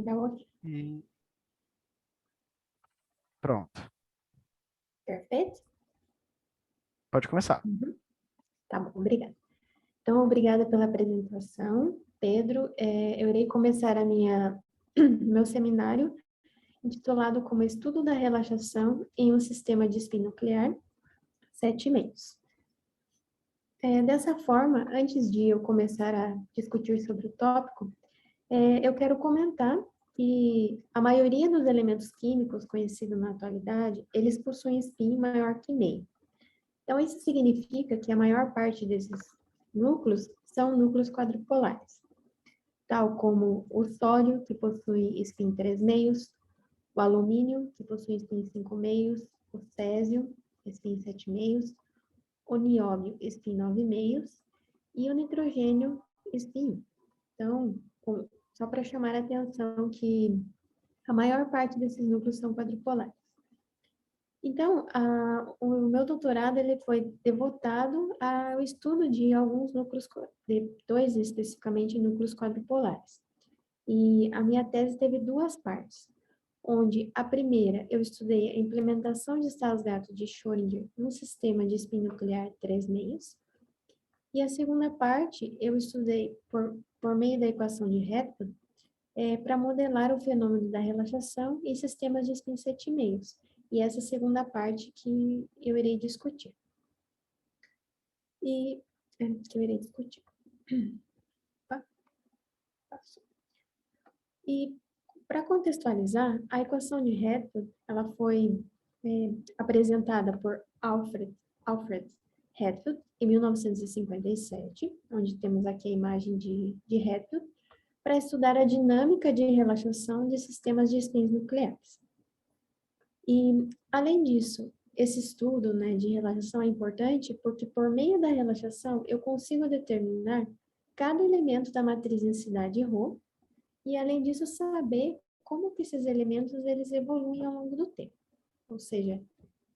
Tá ok. E pronto. Perfeito? Pode começar. Uhum. Tá bom, obrigada. Então, obrigada pela apresentação, Pedro. Eu irei começar meu seminário intitulado como Estudo da Relaxação em um Sistema de Spin Nuclear, 7,5. Dessa forma, antes de eu começar a discutir sobre o tópico, eu quero comentar que a maioria dos elementos químicos conhecidos na atualidade, eles possuem spin maior que meio. Então, isso significa que a maior parte desses núcleos são núcleos quadrupolares, tal como o sódio, que possui spin 3 meios, o alumínio, que possui spin 5 meios, o césio, spin 7 meios, o nióbio, spin 9 meios, e o nitrogênio, spin 1. Então, só para chamar a atenção que a maior parte desses núcleos são quadrupolares. Então, o meu doutorado ele foi devotado ao estudo de alguns núcleos, de dois especificamente núcleos quadrupolares. E a minha tese teve duas partes, onde a primeira eu estudei a implementação de estados-gato de Schrödinger no sistema de spin nuclear 3 meios, e a segunda parte eu estudei por meio da equação de Rethman, para modelar o fenômeno da relaxação em sistemas de spin 7 meios. E essa segunda parte que eu irei discutir. Que eu irei discutir. E para contextualizar, a equação de Rethman, ela foi apresentada por Alfred Rethman em 1957, onde temos aqui a imagem de Rethman, para estudar a dinâmica de relaxação de sistemas de spins nucleares. E, além disso, esse estudo, né, de relaxação é importante porque, por meio da relaxação, eu consigo determinar cada elemento da matriz densidade ρ e, além disso, saber como que esses elementos eles evoluem ao longo do tempo. Ou seja,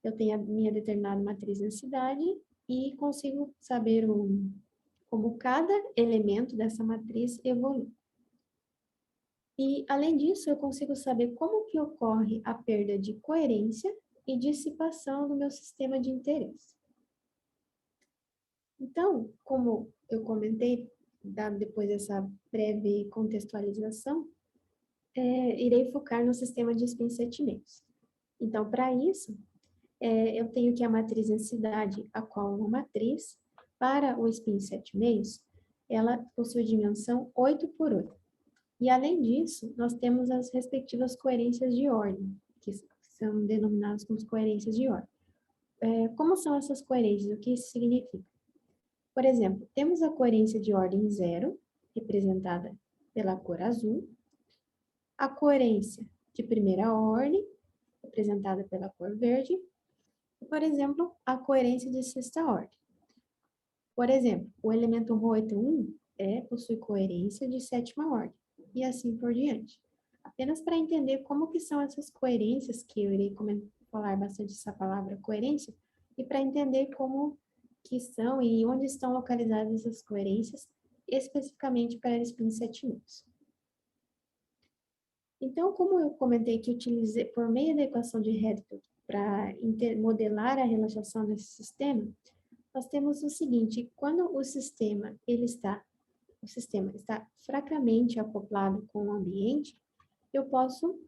eu tenho a minha determinada matriz densidade e consigo saber como cada elemento dessa matriz evolui. E, além disso, eu consigo saber como que ocorre a perda de coerência e dissipação do meu sistema de interesse. Então, como eu comentei, depois dessa breve contextualização, irei focar no sistema de spin 7 meios. Então, para isso, eu tenho que a matriz densidade, a qual é uma matriz, para o spin 7 meios, ela possui dimensão 8 por 8. E, além disso, nós temos as respectivas coerências de ordem, que são denominadas como coerências de ordem. Como são essas coerências? O que isso significa? Por exemplo, temos a coerência de ordem 0, representada pela cor azul, a coerência de primeira ordem, representada pela cor verde, e, por exemplo, a coerência de sexta ordem. Por exemplo, o elemento ρ81 possui coerência de sétima ordem, e assim por diante. Apenas para entender como que são essas coerências, que eu irei falar bastante essa palavra coerência, e para entender como que são e onde estão localizadas essas coerências, especificamente para spin 7 meios. Então, como eu comentei que utilizei por meio da equação de Rethman para modelar a relaxação desse sistema, nós temos o seguinte: quando o sistema está fracamente acoplado com o ambiente, eu posso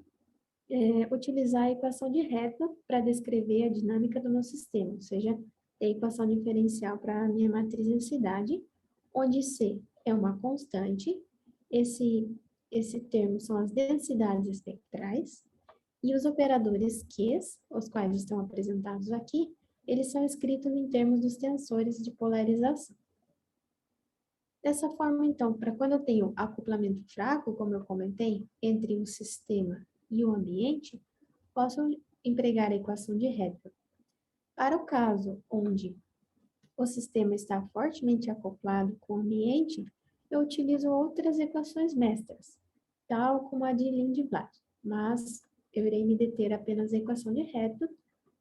utilizar a equação de Rethman para descrever a dinâmica do meu sistema, ou seja, a equação diferencial para a minha matriz densidade, onde C é uma constante, esse termo são as densidades espectrais, e os operadores Q, os quais estão apresentados aqui, eles são escritos em termos dos tensores de polarização. Dessa forma, então, para quando eu tenho acoplamento fraco, como eu comentei, entre o sistema e o ambiente, posso empregar a equação de Rethman. Para o caso onde o sistema está fortemente acoplado com o ambiente, eu utilizo outras equações mestras, tal como a de Lindblad, mas eu irei me deter apenas na equação de Rethman,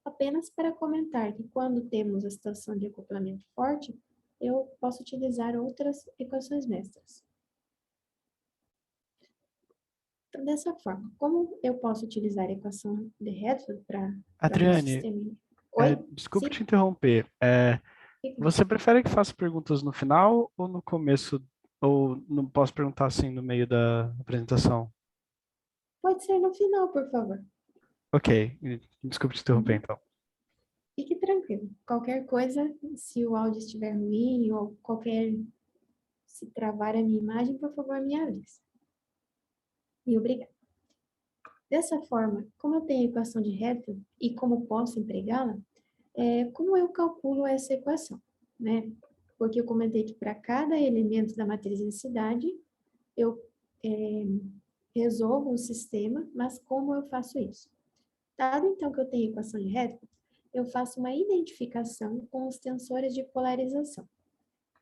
apenas para comentar que quando temos a situação de acoplamento forte, eu posso utilizar outras equações mestras. Então, dessa forma, como eu posso utilizar a equação de Redfield para o meu Adriane, sistema? Oi? desculpe te Sim? interromper. Fica. Você prefere que faça perguntas no final ou no começo? Ou não posso perguntar assim no meio da apresentação? Pode ser no final, por favor. Ok, desculpe te interromper Uhum. então. Fique tranquilo. Qualquer coisa, se o áudio estiver ruim ou se travar a minha imagem, por favor, me avise. E obrigada. Dessa forma, como eu tenho a equação de Redfield e como posso empregá-la, como eu calculo essa equação, né? Porque eu comentei que para cada elemento da matriz densidade, eu é, resolvo um sistema, mas como eu faço isso? Dado então que eu tenho a equação de Redfield, eu faço uma identificação com os tensores de polarização,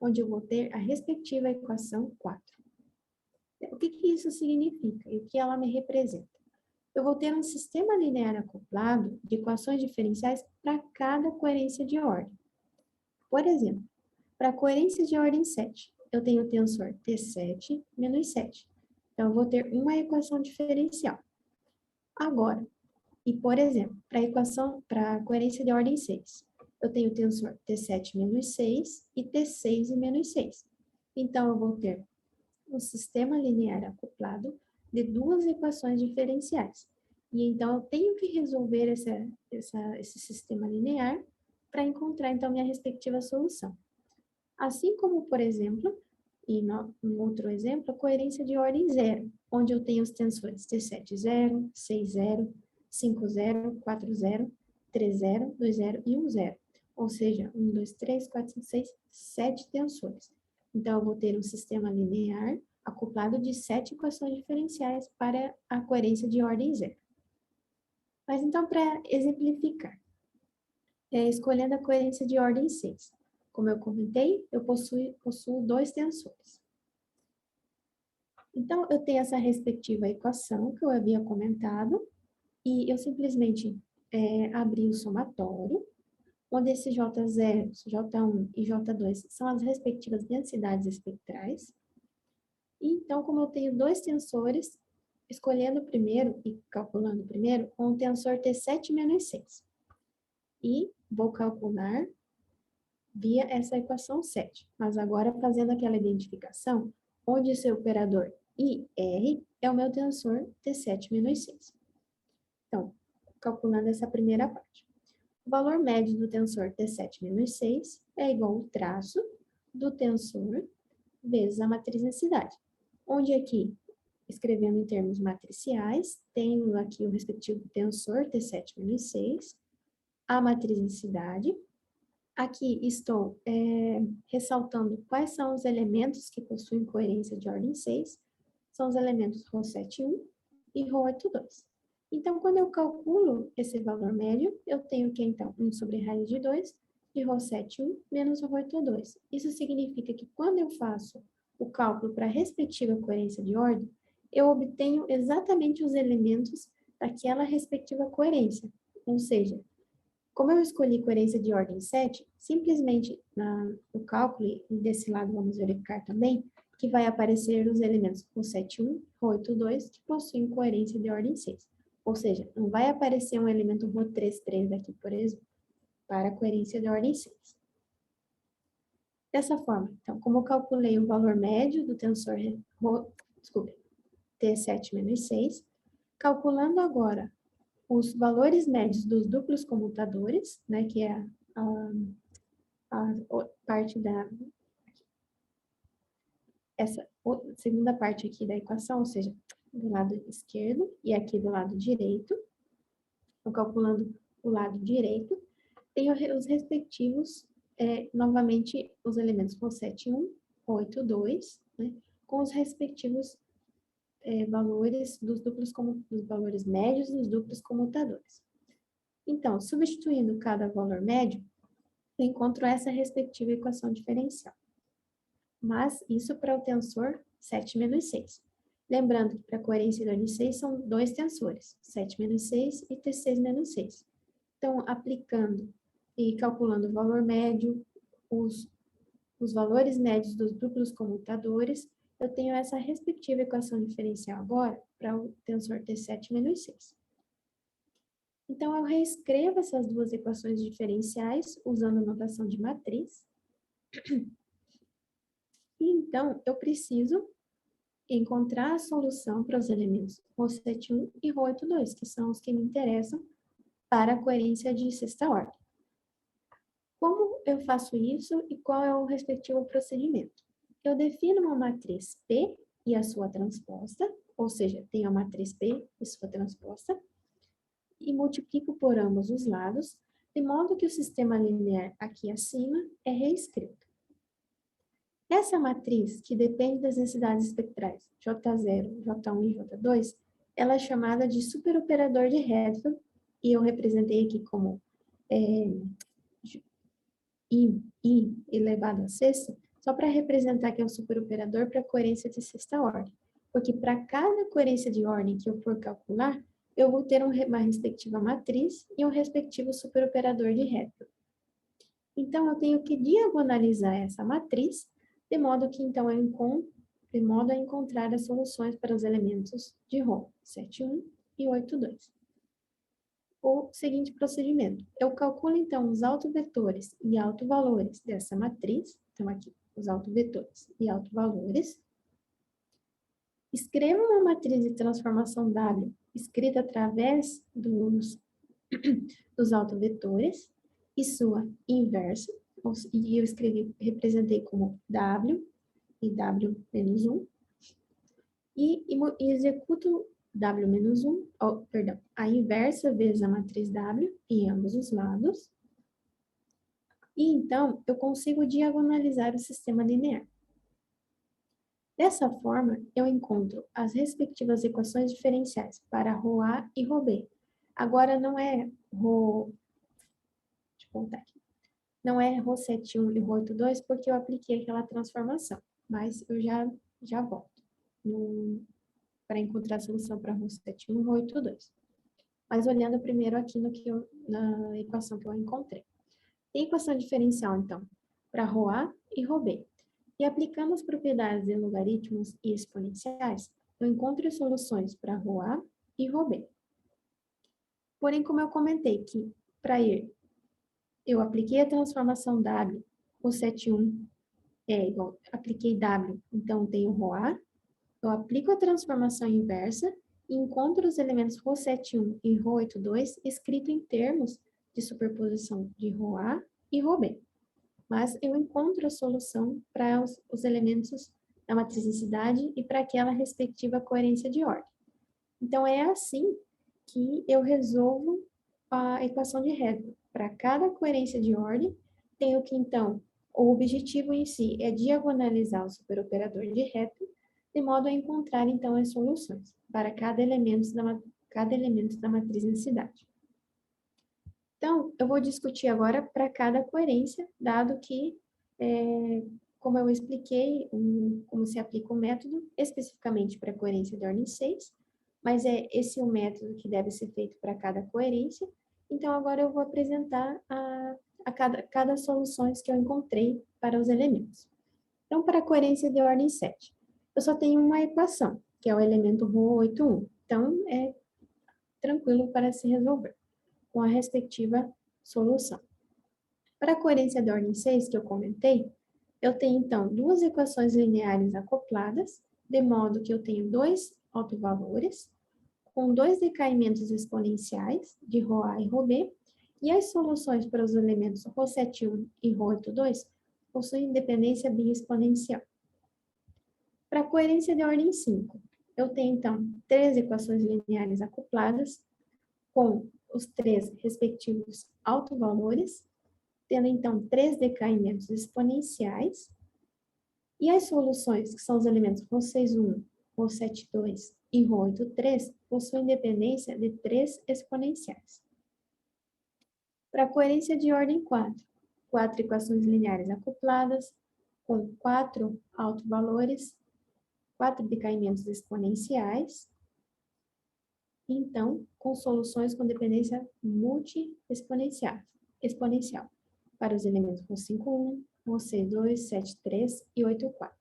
onde eu vou ter a respectiva equação 4. O que isso significa e o que ela me representa? Eu vou ter um sistema linear acoplado de equações diferenciais para cada coerência de ordem. Por exemplo, para a coerência de ordem 7, eu tenho o tensor T7 menos 7. Então, eu vou ter uma equação diferencial. Agora, por exemplo, para a coerência de ordem 6, eu tenho o tensor T7 menos 6 e T6 e menos 6. Então, eu vou ter um sistema linear acoplado de duas equações diferenciais. E então, eu tenho que resolver esse sistema linear para encontrar, então, minha respectiva solução. Assim como, por exemplo, um outro exemplo, a coerência de ordem zero, onde eu tenho os tensores T7 0, 6 0, 5 0, 4 0, 3 0, 2 0 e 1 0. Ou seja, 1, 2, 3, 4, 5, 6, 7 tensores. Então, eu vou ter um sistema linear acoplado de 7 equações diferenciais para a coerência de ordem zero. Mas então, para exemplificar, escolhendo a coerência de ordem 6. Como eu comentei, eu possuo dois tensores. Então, eu tenho essa respectiva equação que eu havia comentado, e eu simplesmente abri o somatório, onde esse J0, J1 e J2 são as respectivas densidades espectrais. E então, como eu tenho dois tensores, escolhendo o primeiro e calculando o primeiro, com o tensor T7 menos 6. E vou calcular via essa equação 7, mas agora fazendo aquela identificação, onde seu operador IR é o meu tensor T7 menos 6. Então, calculando essa primeira parte. O valor médio do tensor T7 menos 6 é igual ao traço do tensor vezes a matriz densidade, onde aqui, escrevendo em termos matriciais, tenho aqui o respectivo tensor T7 menos 6, a matriz densidade. Aqui estou ressaltando quais são os elementos que possuem coerência de ordem 6. São os elementos ρ7,1 e ρ8,2. Então, quando eu calculo esse valor médio, eu tenho que, então, 1 sobre raiz de 2 de ρ7,1 menos ρ8,2. Isso significa que quando eu faço o cálculo para a respectiva coerência de ordem, eu obtenho exatamente os elementos daquela respectiva coerência. Ou seja, como eu escolhi coerência de ordem 7, simplesmente no cálculo, e desse lado vamos verificar também, que vai aparecer os elementos ρ7,1, ρ8,2, que possuem coerência de ordem 6. Ou seja, não vai aparecer um elemento ρ3,3 aqui, por exemplo, para a coerência de ordem 6. Dessa forma, então, como eu calculei o valor médio do tensor T7 menos 6, calculando agora os valores médios dos duplos comutadores, né, que é a parte essa segunda parte aqui da equação, ou seja, do lado esquerdo e aqui do lado direito. Então, calculando o lado direito, tenho os respectivos, novamente, os elementos ρ7,1, ρ8,2, né, com os respectivos valores dos valores médios dos duplos comutadores. Então, substituindo cada valor médio, eu encontro essa respectiva equação diferencial. Mas isso para o tensor 7 menos 6. Lembrando que para a coerência de ordem 6 são dois tensores, 7 menos 6 e T6 menos 6. Então, aplicando e calculando o valor médio, os valores médios dos duplos comutadores, eu tenho essa respectiva equação diferencial agora para o tensor T7 menos 6. Então, eu reescrevo essas duas equações diferenciais usando a notação de matriz. E então, eu preciso encontrar a solução para os elementos ρ7,1 e ρ8,2, que são os que me interessam para a coerência de sexta ordem. Como eu faço isso e qual é o respectivo procedimento? Eu defino uma matriz P e a sua transposta, ou seja, tenho a matriz P e sua transposta, e multiplico por ambos os lados, de modo que o sistema linear aqui acima é reescrito. Essa matriz, que depende das densidades espectrais J0, J1 e J2, ela é chamada de superoperador de Redfield, e eu representei aqui como I elevado a sexta, só para representar que é um superoperador para coerência de sexta ordem. Porque para cada coerência de ordem que eu for calcular, eu vou ter uma respectiva matriz e um respectivo superoperador de Redfield. Então, eu tenho que diagonalizar essa matriz, de modo a encontrar as soluções para os elementos de ρ 7,1 e 8,2. O seguinte procedimento: eu calculo então os autovetores e autovalores dessa matriz, então aqui, os autovetores e autovalores, escrevo uma matriz de transformação W escrita através dos autovetores e sua inversa, e eu representei como W e W menos 1, e executo W menos 1, a inversa vezes a matriz W em ambos os lados, e então eu consigo diagonalizar o sistema linear. Dessa forma, eu encontro as respectivas equações diferenciais para ρA e ρB. Agora não é deixa eu contar aqui. Não é ρ7,1 e ρ8,2 porque eu apliquei aquela transformação, mas eu já volto para encontrar a solução para ρ7,1 e ρ8,2. Mas olhando primeiro aqui na equação que eu encontrei. Tem equação diferencial, então, para ρA e ρB. E aplicando as propriedades de logaritmos e exponenciais, eu encontro soluções para ρA e ρB. Porém, como eu comentei que para eu apliquei a transformação W, ρ7,1 é igual, apliquei W, então tenho ρA, eu aplico a transformação inversa e encontro os elementos ρ7,1 e ρ8,2 escrito em termos de superposição de ρA e ρB. Mas eu encontro a solução para os elementos da matricidade e para aquela respectiva coerência de ordem. Então, é assim que eu resolvo a equação de Redfield. Para cada coerência de ordem, tenho que, então, o objetivo em si é diagonalizar o superoperador de Redfield, de modo a encontrar, então, as soluções para cada elemento da matriz densidade. Então, eu vou discutir agora para cada coerência, dado que, como eu expliquei, como se aplica o método, especificamente para a coerência de ordem 6, mas é esse o método que deve ser feito para cada coerência. Então, agora eu vou apresentar cada soluções que eu encontrei para os elementos. Então, para a coerência de ordem 7, eu só tenho uma equação, que é o elemento ρ8,1. Então, é tranquilo para se resolver com a respectiva solução. Para a coerência de ordem 6, que eu comentei, eu tenho, então, duas equações lineares acopladas, de modo que eu tenho dois autovalores, com dois decaimentos exponenciais, de ρA e ρB, e as soluções para os elementos ρ7,1 e ρ8,2 possuem dependência biexponencial. Para a coerência de ordem 5, eu tenho, então, três equações lineares acopladas, com os três respectivos autovalores, tendo então três decaimentos exponenciais, e as soluções, que são os elementos ρ6,1, ρ7,2 e ρ8,3, possuem dependência de três exponenciais. Para a coerência de ordem 4, quatro equações lineares acopladas, com quatro autovalores, quatro decaimentos exponenciais, então, com soluções com dependência multi-exponencial, para os elementos ρ5,1, ρ6,2, 7,3 e 8,4.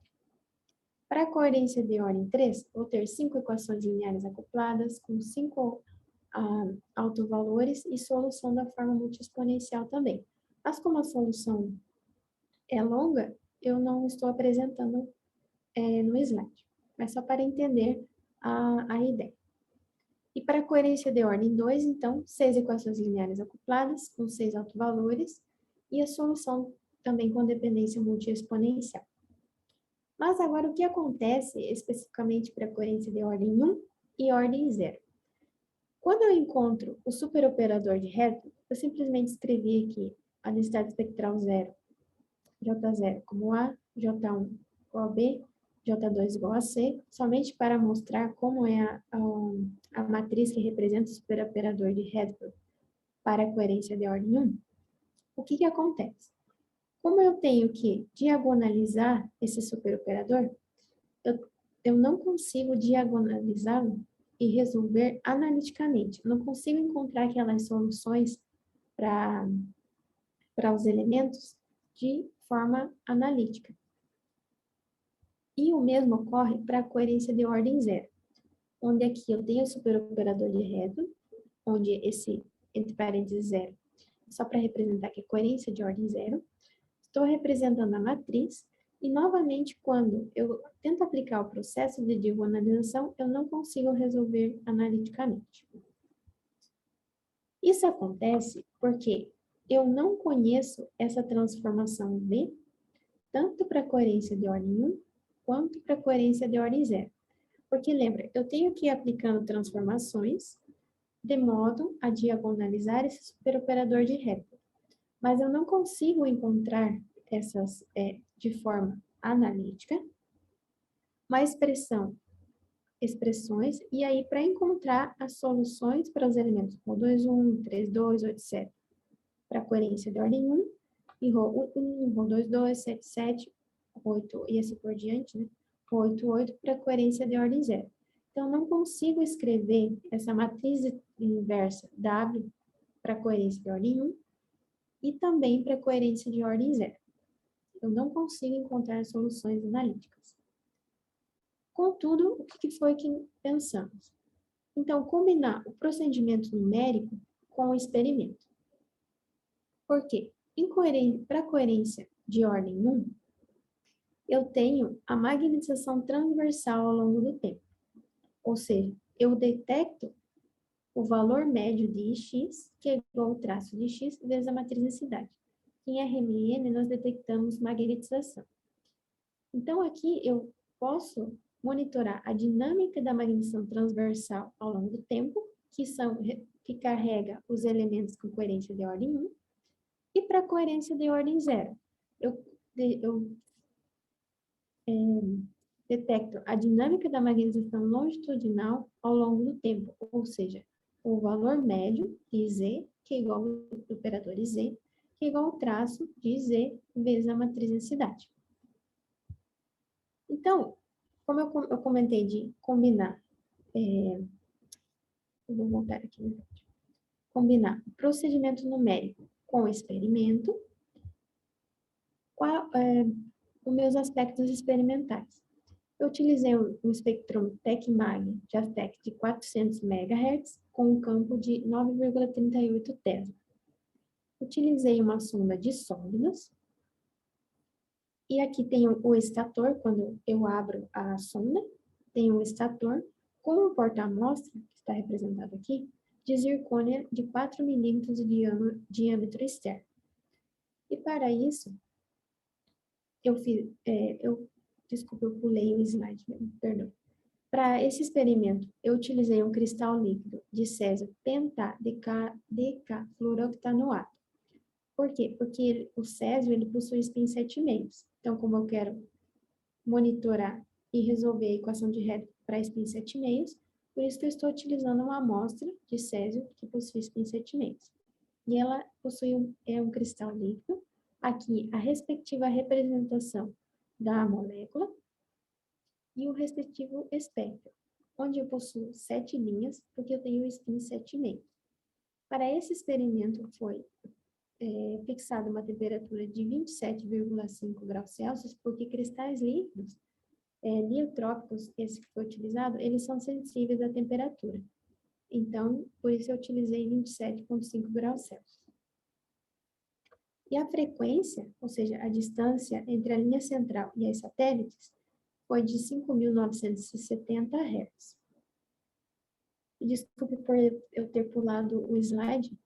Para a coerência de ordem 3, vou ter 5 equações lineares acopladas com 5 autovalores e solução da forma multiexponencial também. Mas como a solução é longa, eu não estou apresentando no slide, mas só para entender a ideia. E para a coerência de ordem 2, então, 6 equações lineares acopladas com 6 autovalores e a solução também com dependência multiexponencial. Mas agora o que acontece especificamente para a coerência de ordem 1 e ordem 0? Quando eu encontro o superoperador de Hertz, eu simplesmente escrevi aqui a densidade espectral 0, J0 como A, J1 igual a B, J2 igual a C, somente para mostrar como é a matriz que representa o superoperador de Hertz para a coerência de ordem 1. O que acontece? Como eu tenho que diagonalizar esse superoperador, eu não consigo diagonalizá-lo e resolver analiticamente. Eu não consigo encontrar aquelas soluções para os elementos de forma analítica. E o mesmo ocorre para a coerência de ordem 0, onde aqui eu tenho o superoperador de Hertz, onde esse, entre parênteses, 0, só para representar que é coerência de ordem 0. Estou representando a matriz, e novamente, quando eu tento aplicar o processo de diagonalização, eu não consigo resolver analiticamente. Isso acontece porque eu não conheço essa transformação V, tanto para a coerência de ordem 1, quanto para a coerência de ordem 0. Porque lembra, eu tenho que ir aplicando transformações de modo a diagonalizar esse superoperador de Hertz. Mas eu não consigo encontrar essas de forma analítica, uma expressões, e aí para encontrar as soluções para os elementos ρ 2,1, 3,2, etc. Para a coerência de ordem 1, e ρ 1, ρ 2,2, 7,7, 8, e assim por diante, né? 8,8 para a coerência de ordem 0. Então, não consigo escrever essa matriz inversa W para a coerência de ordem 1 e também para a coerência de ordem 0. Eu não consigo encontrar soluções analíticas. Contudo, o que foi que pensamos? Então, combinar o procedimento numérico com o experimento. Por quê? Para a coerência de ordem 1, eu tenho a magnetização transversal ao longo do tempo. Ou seja, eu detecto o valor médio de X, que é igual ao traço de X vezes a matriz densidade. Em RMN, nós detectamos magnetização. Então, aqui eu posso monitorar a dinâmica da magnetização transversal ao longo do tempo, que carrega os elementos com coerência de ordem 1, e para coerência de ordem 0. Eu detecto a dinâmica da magnetização longitudinal ao longo do tempo, ou seja, o valor médio de Z, que é igual ao operador Z, que é igual ao traço de Z vezes a matriz densidade. Então, como eu comentei de combinar, eu vou voltar aqui, combinar o procedimento numérico com o experimento, os meus aspectos experimentais. Eu utilizei um espectrômetro TecMag de ASTEC de 400 MHz com um campo de 9,38 Tesla. Utilizei uma sonda de sólidos. E aqui tem o estator, quando eu abro a sonda, tem um estator com um porta-amostra, que está representado aqui, de zircônia de 4 milímetros de diâmetro externo. E para isso, desculpa, eu pulei o slide, perdão. Para esse experimento, eu utilizei um cristal líquido de césio pentadecafluoroctanoato. Por quê? Porque o césio ele possui spin 7,5. Então, como eu quero monitorar e resolver a equação de Hertz para spin 7,5, por isso que eu estou utilizando uma amostra de césio que possui spin 7,5. E ela possui um cristal líquido. Aqui, a respectiva representação da molécula e o respectivo espectro, onde eu possuo 7 linhas, porque eu tenho o spin 7,5. Para esse experimento foi fixada uma temperatura de 27,5 graus Celsius, porque cristais líquidos Liotrópicos, esse que foi utilizado, eles são sensíveis à temperatura. Então, por isso eu utilizei 27,5 graus Celsius. E a frequência, ou seja, a distância entre a linha central e as satélites, foi de 5.970 Hz. Desculpe por eu ter pulado o slide.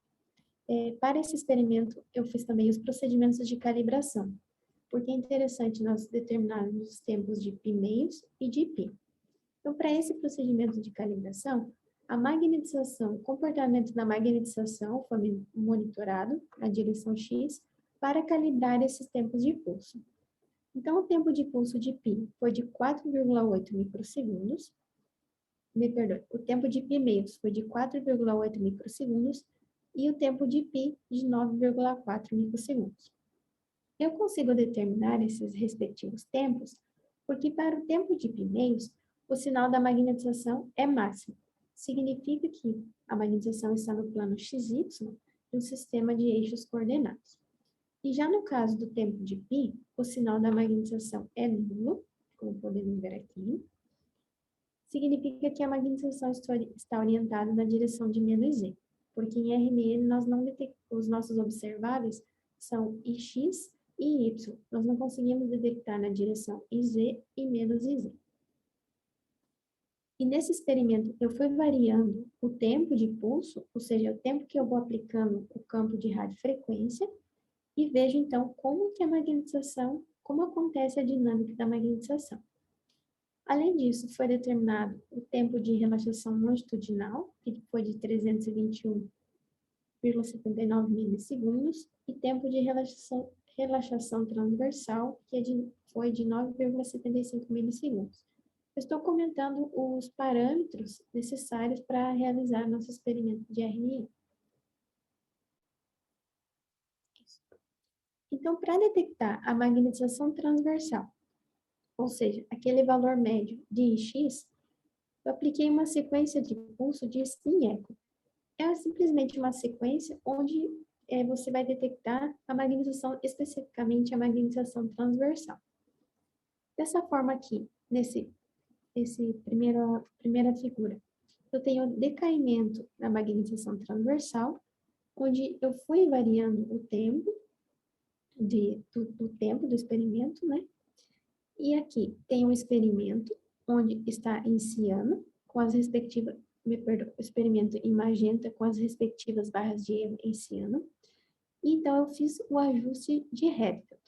Para esse experimento, eu fiz também os procedimentos de calibração, porque é interessante nós determinarmos os tempos de π-meios e de π. Então, para esse procedimento de calibração, a magnetização, o comportamento da magnetização foi monitorado na direção X para calibrar esses tempos de pulso. Então, o tempo de pulso de π foi de 4,8 microsegundos, o tempo de π-meios foi de 4,8 microsegundos e o tempo de π de 9,4 microsegundos. Eu consigo determinar esses respectivos tempos porque para o tempo de π-meios, o sinal da magnetização é máximo. Significa que a magnetização está no plano XY de um sistema de eixos coordenados. E já no caso do tempo de π, o sinal da magnetização é nulo, como podemos ver aqui. Significa que a magnetização está orientada na direção de menos z, porque em RMN os nossos observáveis são IX e Y. Nós não conseguimos detectar na direção IZ e menos IZ. E nesse experimento eu fui variando o tempo de pulso, ou seja, o tempo que eu vou aplicando o campo de radiofrequência, e vejo então como que a magnetização, como acontece a dinâmica da magnetização. Além disso, foi determinado o tempo de relaxação longitudinal, que foi de 321,79 milissegundos, e tempo de relaxação transversal, que foi de 9,75 milissegundos. Eu estou comentando os parâmetros necessários para realizar nosso experimento de RNI. Então, para detectar a magnetização transversal, ou seja, aquele valor médio de IX, eu apliquei uma sequência de pulso de spin-echo. É simplesmente uma sequência onde você vai detectar a magnetização, especificamente a magnetização transversal. Dessa forma aqui, primeira figura, eu tenho o decaimento da magnetização transversal, onde eu fui variando o tempo do tempo do experimento, né? E aqui tem um experimento onde está em ciano, com as respectivas, experimento em magenta com as respectivas barras de erro em ciano. E então eu fiz o ajuste de Redfield.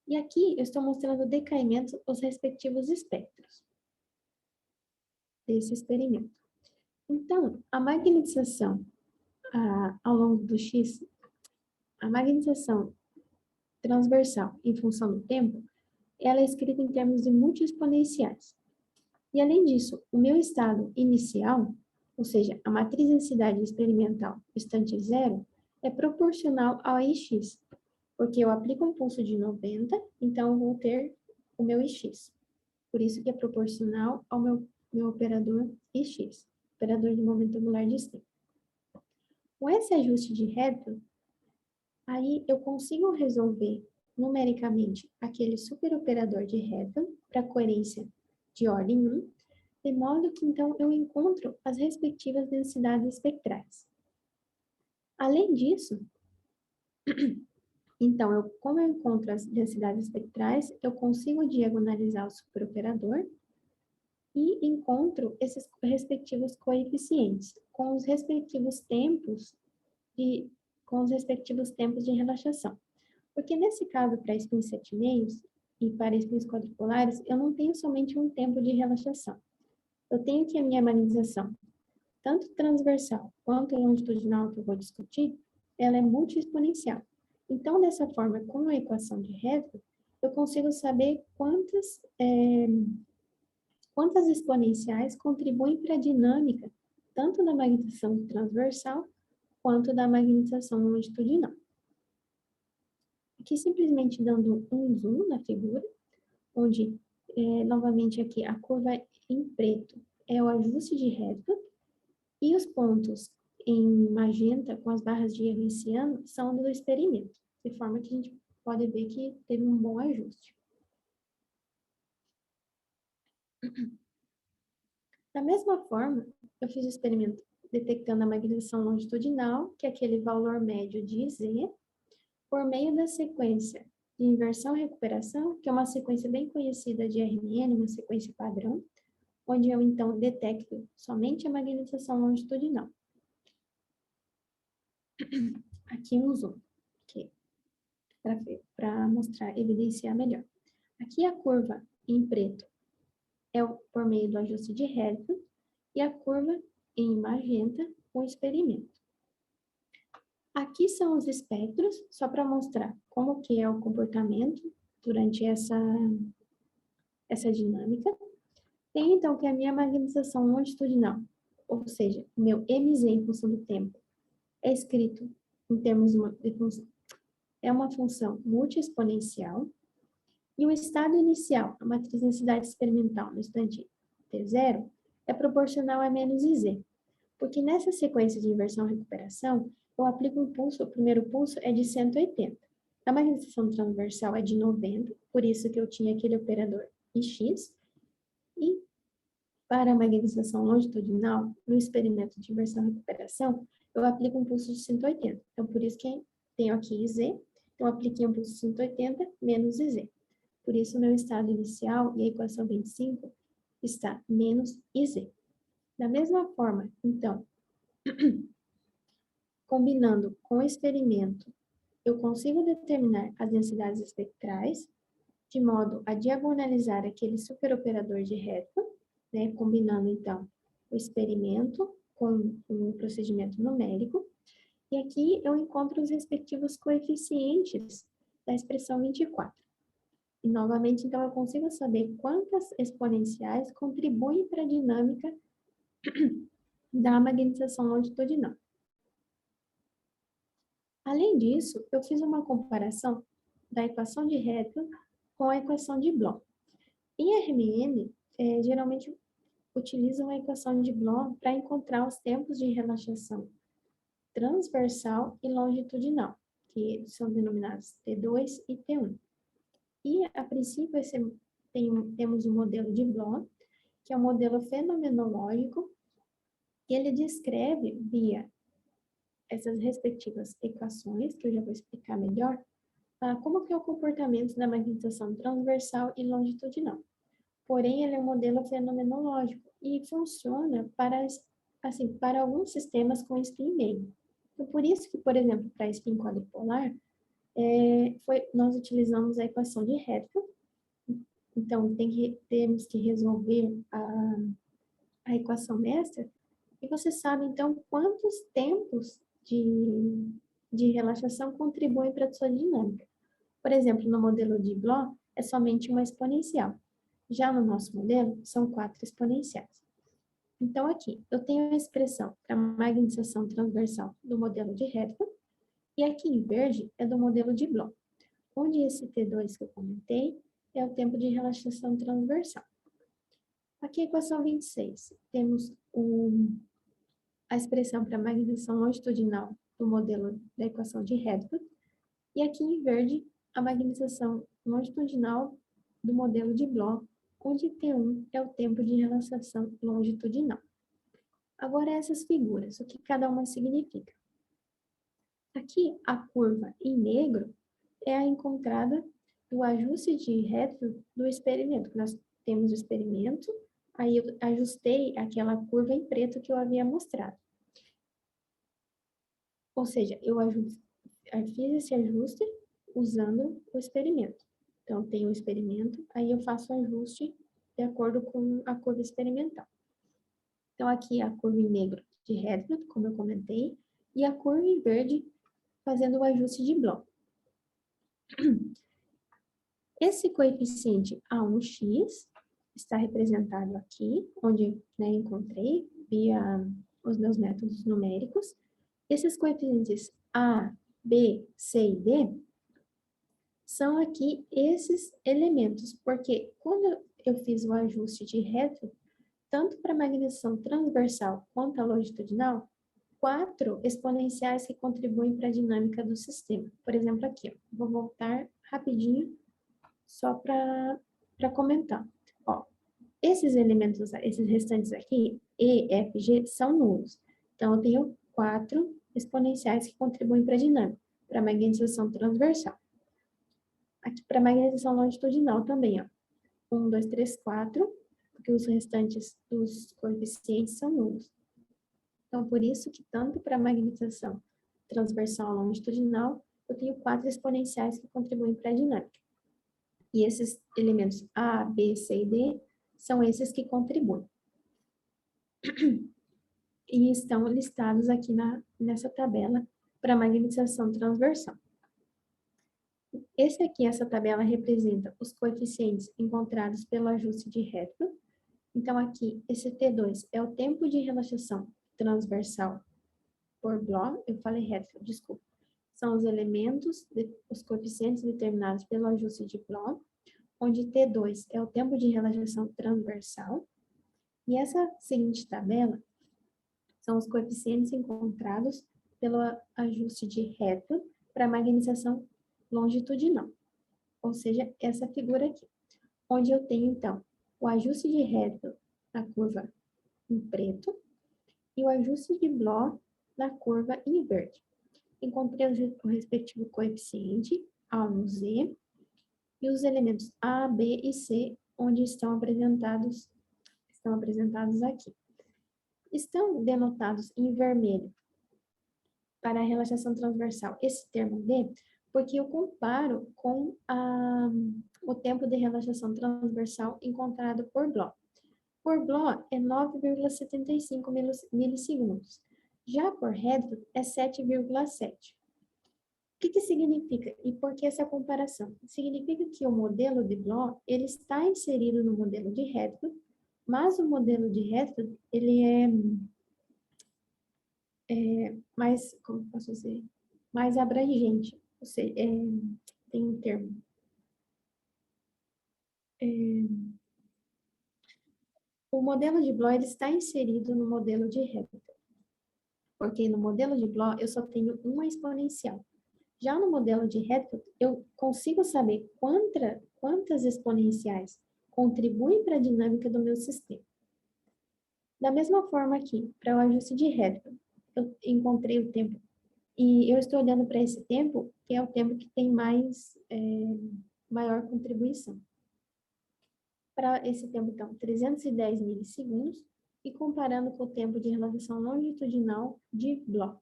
E aqui eu estou mostrando o decaimento dos respectivos espectros desse experimento. Então, a magnetização ao longo do X, a magnetização transversal em função do tempo, ela é escrita em termos de multi-exponenciais. E além disso, o meu estado inicial, ou seja, a matriz de densidade experimental distante zero, é proporcional ao IX, porque eu aplico um pulso de 90, então eu vou ter o meu IX. Por isso que é proporcional ao meu operador IX, operador de momento angular distinto. Com esse ajuste de Redfield, aí eu consigo resolver numericamente aquele superoperador de Redfield para coerência de ordem 1, de modo que então eu encontro as respectivas densidades espectrais. Além disso, então, como eu encontro as densidades espectrais, eu consigo diagonalizar o superoperador e encontro esses respectivos coeficientes com os respectivos tempos de relaxação. Porque nesse caso, para spins 7,5 e para spins quadrupolares, eu não tenho somente um tempo de relaxação. Eu tenho que a minha magnetização, tanto transversal quanto longitudinal que eu vou discutir, ela é multi-exponencial. Então, dessa forma, com a equação de Redfield, eu consigo saber quantas exponenciais contribuem para a dinâmica, tanto da magnetização transversal quanto da magnetização longitudinal. Aqui, simplesmente dando um zoom na figura, onde, novamente aqui, a curva em preto é o ajuste de Redfield, e os pontos em magenta, com as barras de erro em ciano, são do experimento, de forma que a gente pode ver que teve um bom ajuste. Da mesma forma, eu fiz o experimento detectando a magnetização longitudinal, que é aquele valor médio de Z, por meio da sequência de inversão-recuperação, que é uma sequência bem conhecida de RMN, uma sequência padrão, onde eu, então, detecto somente a magnetização longitudinal. Aqui um zoom, para mostrar, evidenciar melhor. Aqui a curva em preto é por meio do ajuste de Hertz e a curva em magenta, o experimento. Aqui são os espectros, só para mostrar como que é o comportamento durante essa dinâmica. Tem, então, que a minha magnetização longitudinal, ou seja, o meu mz em função do tempo, é escrito em termos de função, é uma função multi-exponencial, e o estado inicial, a matriz de densidade experimental no instante t0, é proporcional a menos iz, porque nessa sequência de inversão-recuperação, eu aplico um pulso, o primeiro pulso é de 180. A magnetização transversal é de 90, por isso que eu tinha aquele operador Ix, e para a magnetização longitudinal, no experimento de inversão-recuperação, eu aplico um pulso de 180. Então, por isso que tenho aqui IZ, então eu apliquei um pulso de 180 menos IZ. Por isso, o meu estado inicial e a equação 25 está menos IZ. Da mesma forma, então, combinando com o experimento, eu consigo determinar as densidades espectrais de modo a diagonalizar aquele superoperador de Hertz, né, combinando, então, o experimento com um procedimento numérico, e aqui eu encontro os respectivos coeficientes da expressão 24. E, novamente, então, eu consigo saber quantas exponenciais contribuem para a dinâmica da magnetização longitudinal. Além disso, eu fiz uma comparação da equação de Hertz com a equação de Bloch. Em RMN, geralmente utilizam a equação de Bloch para encontrar os tempos de relaxação transversal e longitudinal, que são denominados T2 e T1. E, a princípio, temos um modelo de Bloch, que é um modelo fenomenológico, e ele descreve, via essas respectivas equações, que eu já vou explicar melhor, como que é o comportamento da magnetização transversal e longitudinal. Porém, ele é um modelo fenomenológico e funciona para alguns sistemas com spin meio. Então, por isso que, por exemplo, para spin quadrupolar, nós utilizamos a equação de Hertz. Então, temos que resolver a equação mestra, e você sabe, então, quantos tempos de relaxação contribuem para a sua dinâmica. Por exemplo, no modelo de Bloch, é somente uma exponencial. Já no nosso modelo, são 4 exponenciais. Então, aqui, eu tenho a expressão para magnetização transversal do modelo de Hertz, e aqui em verde é do modelo de Bloch, onde esse T2 que eu comentei é o tempo de relaxação transversal. Aqui, a equação 26, temos a expressão para magnetização longitudinal do modelo da equação de Hertz, e aqui em verde, a magnetização longitudinal do modelo de Bloch, onde T1 é o tempo de relaxação longitudinal. Agora, essas figuras, o que cada uma significa? Aqui, a curva em negro é a encontrada do ajuste de Hertz do experimento. Nós temos o experimento, aí eu ajustei aquela curva em preto que eu havia mostrado. Ou seja, eu fiz esse ajuste usando o experimento. Então, tem o experimento, aí eu faço o ajuste de acordo com a curva experimental. Então, aqui a curva em negro de Hertz, como eu comentei, e a curva em verde fazendo o ajuste de Bloch. Esse coeficiente A1x está representado aqui, onde encontrei via os meus métodos numéricos. Esses coeficientes A, B, C e D são aqui esses elementos, porque quando eu fiz o ajuste de Hertz, tanto para a magnetização transversal quanto a longitudinal, 4 exponenciais que contribuem para a dinâmica do sistema. Por exemplo, aqui, ó, vou voltar rapidinho só para comentar. Ó, Esses elementos, esses restantes aqui, E, F, G, são nulos. Então, eu tenho 4 exponenciais que contribuem para a dinâmica, para a magnetização transversal. Aqui, para a magnetização longitudinal também, ó. 1, 2, 3, 4, porque os restantes dos coeficientes são nulos. Então, por isso que tanto para a magnetização transversal longitudinal, eu tenho 4 exponenciais que contribuem para a dinâmica. E esses elementos A, B, C e D são esses que contribuem. E estão listados aqui nessa tabela para magnetização transversal. Essa tabela representa os coeficientes encontrados pelo ajuste de Redfield. Então, aqui, esse T2 é o tempo de relaxação transversal por Bloch. Eu falei Redfield, desculpa. São os elementos, os coeficientes determinados pelo ajuste de Bloch, onde T2 é o tempo de relaxação transversal. E essa seguinte tabela são os coeficientes encontrados pelo ajuste de Redfield para magnetização longitudinal. Ou seja, essa figura aqui, onde eu tenho, então, o ajuste de Redfield na curva em preto e o ajuste de Bloch na curva em verde. Encontrei o respectivo coeficiente, A no Z, e os elementos A, B e C, onde estão apresentados aqui. Estão denotados em vermelho para a relaxação transversal esse termo D, porque eu comparo com o tempo de relaxação transversal encontrado por Bloch. Por Bloch é 9,75 milissegundos. Já por Redfield é 7,7. O que significa? E por que essa comparação? Significa que o modelo de Bloch ele está inserido no modelo de Redfield, mas o modelo de Redfield ele é mais, como posso dizer, mais abrangente. Ou seja, tem um termo. O modelo de Bloch ele está inserido no modelo de Redfield, porque no modelo de Bloch eu só tenho uma exponencial. Já no modelo de Redfield, eu consigo saber quantas exponenciais contribuem para a dinâmica do meu sistema. Da mesma forma aqui, para o ajuste de Redfield, eu encontrei o tempo. E eu estou olhando para esse tempo, que é o tempo que tem maior contribuição. Para esse tempo, então, 310 milissegundos, e comparando com o tempo de relaxação longitudinal de Bloch,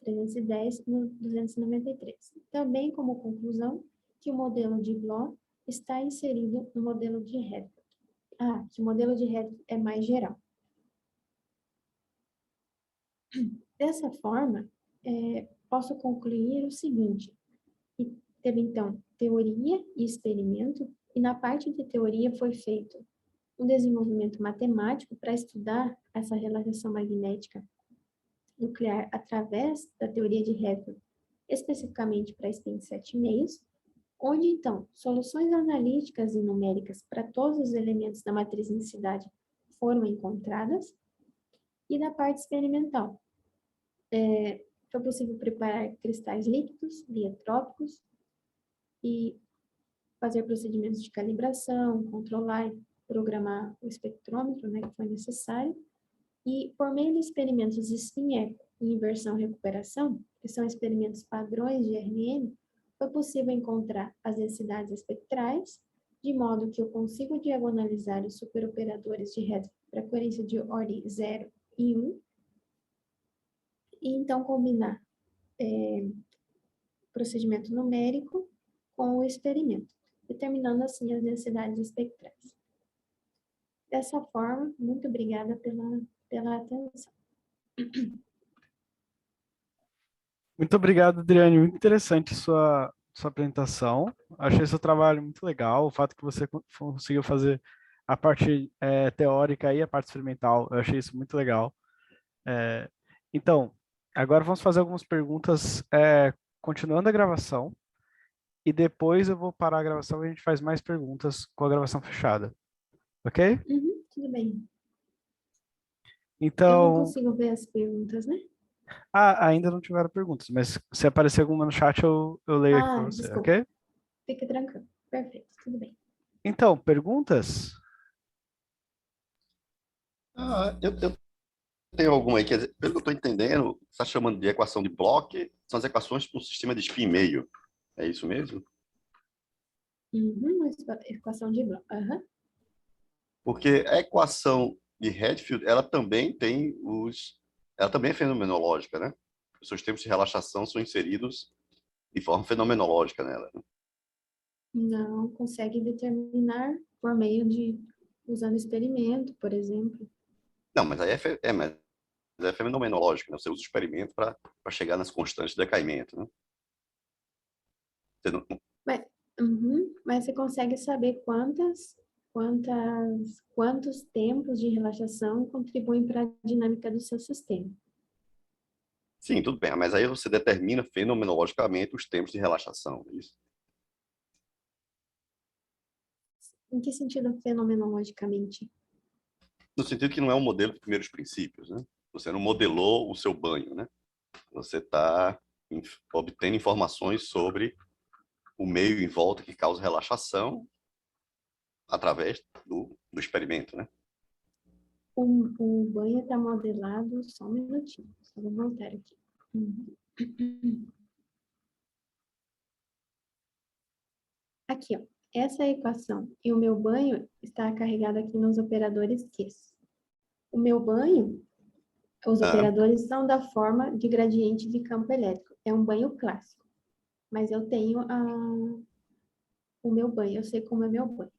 310 no 293. Também como conclusão, que o modelo de Bloch está inserido no modelo de Redfield. Que o modelo de Redfield é mais geral. Dessa forma, posso concluir o seguinte: teve, então, teoria e experimento, e na parte de teoria foi feito um desenvolvimento matemático para estudar essa relaxação magnética nuclear através da teoria de Redfield, especificamente para spin 7,5, onde, então, soluções analíticas e numéricas para todos os elementos da matriz densidade foram encontradas, e na parte experimental, foi possível preparar cristais líquidos, dietrópicos, e fazer procedimentos de calibração, controlar e programar o espectrômetro, né, que foi necessário. E por meio de experimentos de spin-echo e inversão-recuperação, que são experimentos padrões de RNN, foi possível encontrar as densidades espectrais, de modo que eu consigo diagonalizar os superoperadores de Redfield para coerência de ordem 0 e 1, e então combinar procedimento numérico com o experimento, determinando assim as densidades espectrais. Dessa forma, muito obrigada pela atenção. Muito obrigado, Adriane. Muito interessante sua apresentação. Achei seu trabalho muito legal. O fato que você conseguiu fazer a parte teórica e a parte experimental, eu achei isso muito legal. Então, agora vamos fazer algumas perguntas continuando a gravação, e depois eu vou parar a gravação e a gente faz mais perguntas com a gravação fechada. Ok? Tudo bem. Então... Eu não consigo ver as perguntas, né? Ainda não tiveram perguntas, mas se aparecer alguma no chat, eu leio aqui para você, desculpa. ok? Fique tranquilo. Perfeito, tudo bem. Então, perguntas? Eu tenho alguma aí, quer dizer, pelo que eu estou entendendo, você está chamando de equação de Bloch, são as equações para um sistema de spin meio. É isso mesmo? Uhum, equação de Bloch. Aham. Porque a equação de Redfield, ela também é fenomenológica, né? Os seus tempos de relaxação são inseridos de forma fenomenológica nela, né? Não consegue determinar por meio de usando experimento, por exemplo. Não, mas aí mas é fenomenológico, né? Você usa o experimento para chegar nas constantes de decaimento, né? Você não, Mas, uhum, mas você consegue saber quantos tempos de relaxação contribuem para a dinâmica do seu sistema. sim, tudo bem, mas aí você determina fenomenologicamente os tempos de relaxação, é isso? Em que sentido fenomenologicamente? No sentido que não é um modelo de primeiros princípios, né? Você não modelou o seu banho, né? Você está obtendo informações sobre o meio em volta que causa relaxação através do experimento, né? O banho está modelado, só um minutinho, só vou voltar aqui. Uhum. Aqui, ó, essa é a equação. E o meu banho está carregado aqui nos operadores Qs. O meu banho, os Ah, operadores são da forma de gradiente de campo elétrico. É um banho clássico. Mas eu tenho o meu banho, eu sei como é meu banho.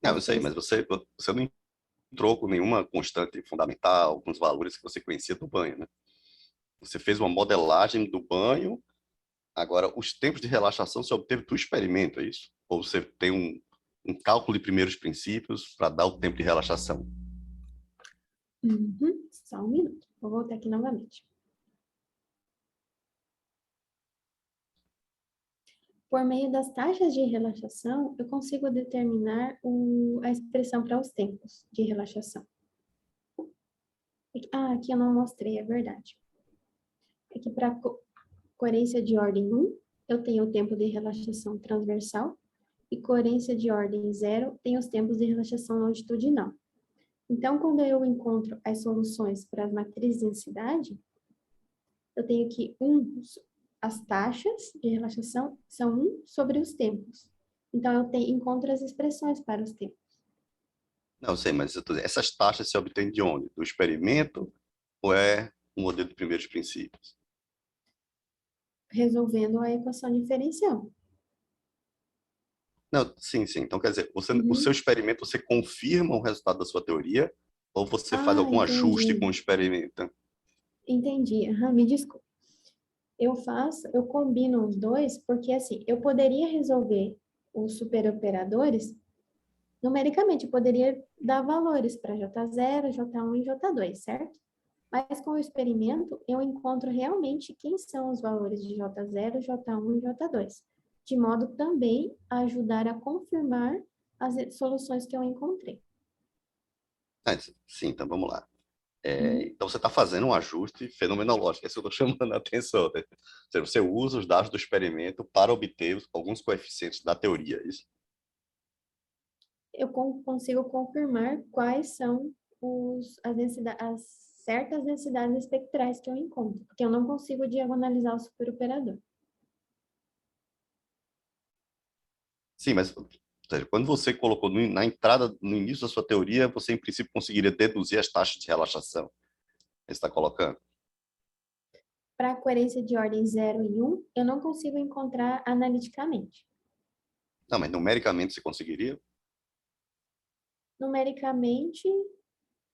não, eu sei, mas você não entrou com nenhuma constante fundamental, com os valores que você conhecia do banho, né? Você fez uma modelagem do banho. Agora, os tempos de relaxação você obteve do experimento, é isso? Ou você tem um cálculo de primeiros princípios para dar o tempo de relaxação? Uhum, só um minuto. Vou voltar aqui novamente. Por meio das taxas de relaxação, eu consigo determinar a expressão para os tempos de relaxação. Aqui eu não mostrei, é verdade. Aqui para coerência de ordem 1, eu tenho o tempo de relaxação transversal, e coerência de ordem 0 tem os tempos de relaxação longitudinal. Então, quando eu encontro as soluções para as matrizes de densidade, eu tenho que as taxas de relaxação são 1 sobre os tempos. Então, encontro as expressões para os tempos, Não, eu sei, mas eu tô dizendo, essas taxas se obtêm de onde? Do experimento ou é um modelo de primeiros princípios? resolvendo a equação diferencial. Não, sim, sim. Então, quer dizer, o seu Uhum. experimento, você confirma o resultado da sua teoria ou você faz Ah, algum ajuste com o entendi. experimento? Entendi. Me desculpe. Eu combino os dois, porque assim, eu poderia resolver os superoperadores numericamente, eu poderia dar valores para J0, J1 e J2, certo? Mas com o experimento, eu encontro realmente quem são os valores de J0, J1 e J2, de modo também a ajudar a confirmar as soluções que eu encontrei. Ah, sim, então vamos lá. Uhum. Então, você está fazendo um ajuste fenomenológico, é isso que eu estou chamando a atenção, né? Ou seja, você usa os dados do experimento para obter alguns coeficientes da teoria, é isso? Eu consigo confirmar quais são as certas densidades espectrais que eu encontro, porque eu não consigo diagonalizar o superoperador. Sim, mas ou seja, quando você colocou na entrada, no início da sua teoria, você, em princípio, conseguiria deduzir as taxas de relaxação. Você está colocando. Para a coerência de ordem 0 e 1, eu não consigo encontrar analiticamente. Não, mas numericamente você conseguiria? Numericamente,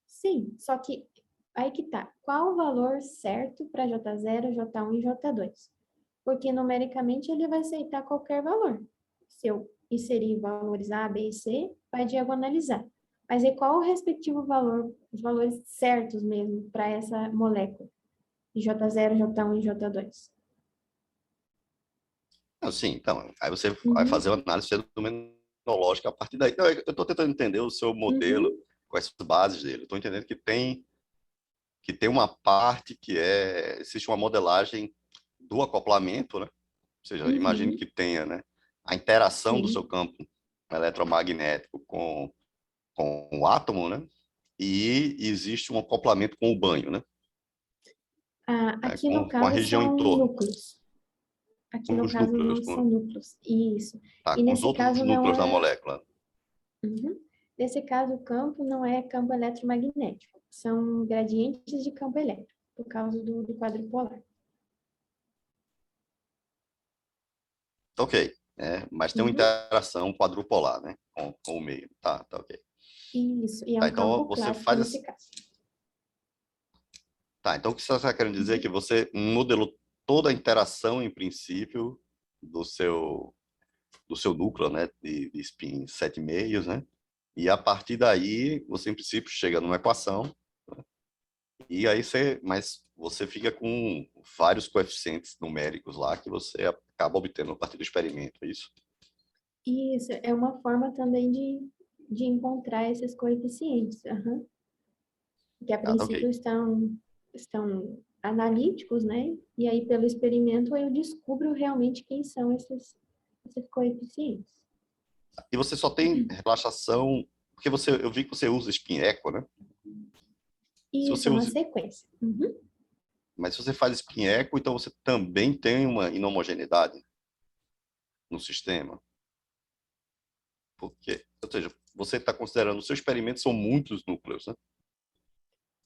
sim, só que aí que tá. Qual o valor certo para J0, J1 e J2? Porque numericamente ele vai aceitar qualquer valor. Se eu inserir valores A, B e C, vai diagonalizar. Mas e qual o respectivo valor, os valores certos mesmo para essa molécula? De J0, J1 e J2? Não, sim, então, aí você vai fazer Uhum, uma análise fenomenológica a partir daí. Não, eu estou tentando entender o seu modelo, uhum, quais são as bases dele. Estou entendendo que tem uma parte existe uma modelagem do acoplamento, né? Ou seja, imagine uhum, que tenha, né, a interação do seu sim. campo eletromagnético com o átomo, né? e existe um acoplamento com o banho, né? Aqui no Com a caso região em são torno, núcleos. Aqui com no os caso núcleos, não são núcleos. Isso. E com os nesse outros caso não núcleos da é. molécula. Uhum. Nesse caso, o campo não é campo eletromagnético, são gradientes de campo elétrico, por causa do quadro polar. Ok, mas tem uma Uhum. interação quadrupolar, né? Com o meio. Tá, ok. Isso, e é Tá, um então campo você clássico faz nesse caso. Tá, então o que você está querendo dizer é Uhum. que você modelou toda a interação, em princípio, do seu núcleo, né, de spin 7,5, né? E a partir daí, você, em princípio, chega numa equação, né? E aí mas você fica com vários coeficientes numéricos lá que você acaba obtendo a partir do experimento, é isso? Isso, é uma forma também de encontrar esses coeficientes. Uhum. Que a Ok. princípio estão analíticos, né? E aí, pelo experimento, eu descubro realmente quem são esses coeficientes. E você só tem relaxação, porque eu vi que você usa spin echo, né? Se E isso você é uma usa, sequência. Uhum. mas se você faz spin echo, então você também tem uma inhomogeneidade no sistema. Porque, ou seja, você está considerando o seu experimento são muitos núcleos, né?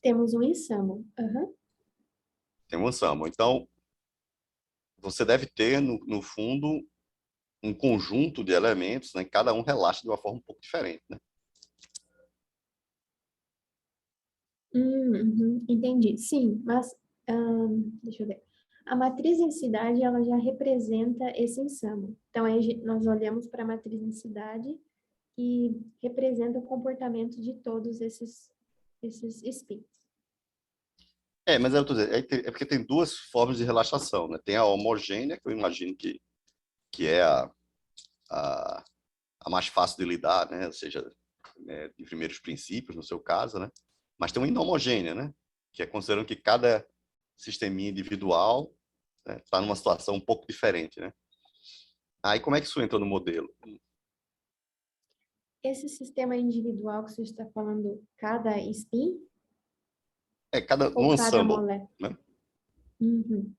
Temos um enxame. Uhum. Tem um ensemble. Então, você deve ter, no fundo, um conjunto de elementos, né? Cada um relaxa de uma forma um pouco diferente, né? Uhum. Entendi. Sim, mas deixa eu ver. A matriz densidade, ela já representa esse enxame. Então, aí nós olhamos para a matriz densidade e representa o comportamento de todos esses spins. Mas eu tô dizendo, é porque tem duas formas de relaxação, né? Tem a homogênea, que eu imagino que é a, a mais fácil de lidar, né? Ou seja, né, de primeiros princípios, no seu caso, né? Mas tem uma inhomogênea, né? Que é considerando que cada sisteminha individual está numa situação um pouco diferente, né? Aí como é que isso entra no modelo? Esse sistema individual que você está falando, cada spin ou No cada ensemble, molécula? né? Uhum.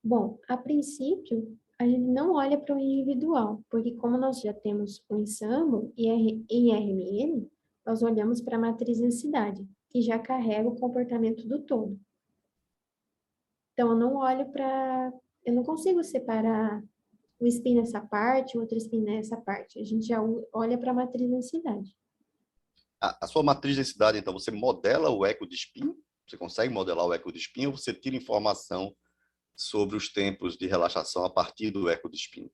Bom, a princípio, a gente não olha para o individual, porque como nós já temos o ensemble e em RMN, nós olhamos para a matriz densidade, que já carrega o comportamento do todo. Então, eu não consigo separar o spin nessa parte, o outro spin nessa parte. A gente já olha para a matriz densidade. A sua matriz de densidade, então, você modela o eco de spin? Você consegue modelar o eco de spin ou você tira informação sobre os tempos de relaxação a partir do eco de spin?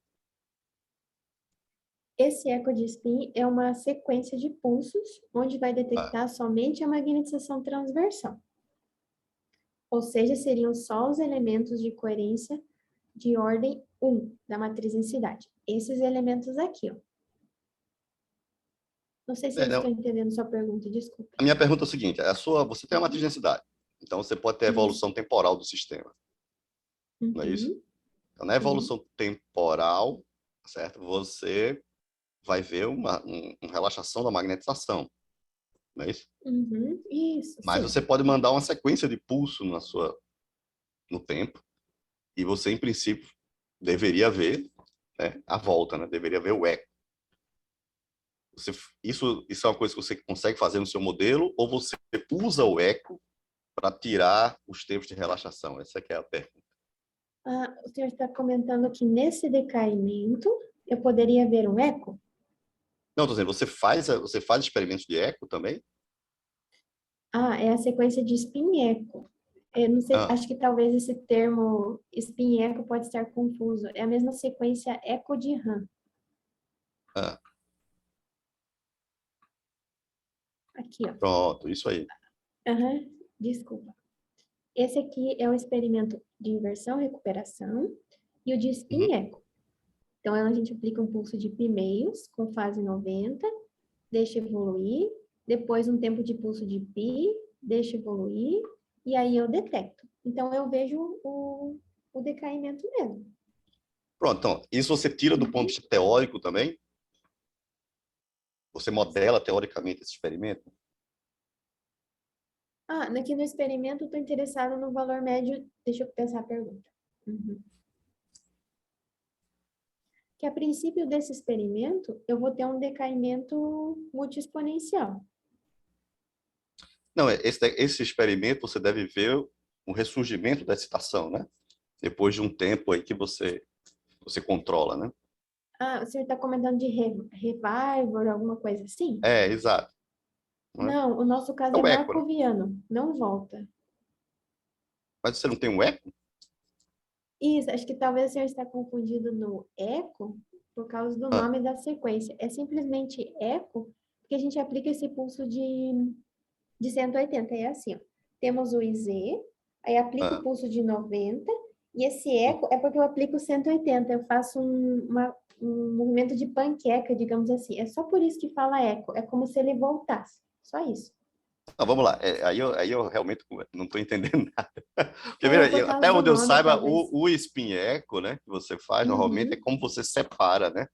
Esse eco de spin é uma sequência de pulsos, onde vai Ah, detectar somente a magnetização transversal. Ou seja, seriam só os elementos de coerência de ordem 1 da matriz densidade. Esses elementos aqui, ó. Não sei se eu estou não. entendendo sua pergunta, desculpa. A minha pergunta é a seguinte: você tem uma matriz de densidade, então você pode ter a Isso. evolução temporal do sistema, não é isso? Uhum. Então, na Sim. evolução temporal, certo? Você vai ver uma relaxação da magnetização, não é isso? Uhum. Isso, Mas sim. você pode mandar uma sequência de pulso no tempo e você, em princípio, deveria ver, né, a volta, né? Deveria ver o eco. Isso é uma coisa que você consegue fazer no seu modelo ou você usa o eco para tirar os tempos de relaxação? Essa que é a pergunta. O senhor está comentando que nesse decaimento eu poderia ver um eco? Não, estou dizendo, você faz experimentos de eco também? É a sequência de spin-eco. Eu não sei, Ah, acho que talvez esse termo spin-eco pode estar confuso. É a mesma sequência eco de RAM. ah, Aqui, ó. pronto, isso aí. Aham, desculpa. Esse aqui é o experimento de inversão e recuperação e o de Uhum. spin-eco. Então, a gente aplica um pulso de pi-meios com fase 90, deixa evoluir, depois um tempo de pulso de pi, deixa evoluir, e aí eu detecto. Então, eu vejo o decaimento mesmo. Pronto, então, isso você tira do ponto de vista teórico também? Você modela teoricamente esse experimento? Aqui no experimento, estou interessada no valor médio. Deixa eu pensar a pergunta. Que a princípio desse experimento, eu vou ter um decaimento multi-exponencial. Não, esse experimento você deve ver o ressurgimento da excitação, né? Depois de um tempo aí que você controla, né? O senhor está comentando de revival, alguma coisa assim? Exato. Né? Não, o nosso caso É é o eco, né? marcoviano, não volta. Mas você não tem um eco? Isso, acho que talvez o senhor está confundido no eco por causa do Ah, nome da sequência. É simplesmente eco, porque a gente aplica esse pulso de 180. É assim, ó. Temos o IZ, aí aplico o ah. pulso de 90, e esse eco é porque eu aplico 180. Eu faço um movimento de panqueca, digamos assim. É só por isso que fala eco. É como se ele voltasse. Só isso. Não, vamos lá. Aí eu realmente não estou entendendo nada. Porque, É veja, por causa até do onde eu nome, saiba, talvez. o spin echo, né, que você faz normalmente é Uhum. como você separa, né,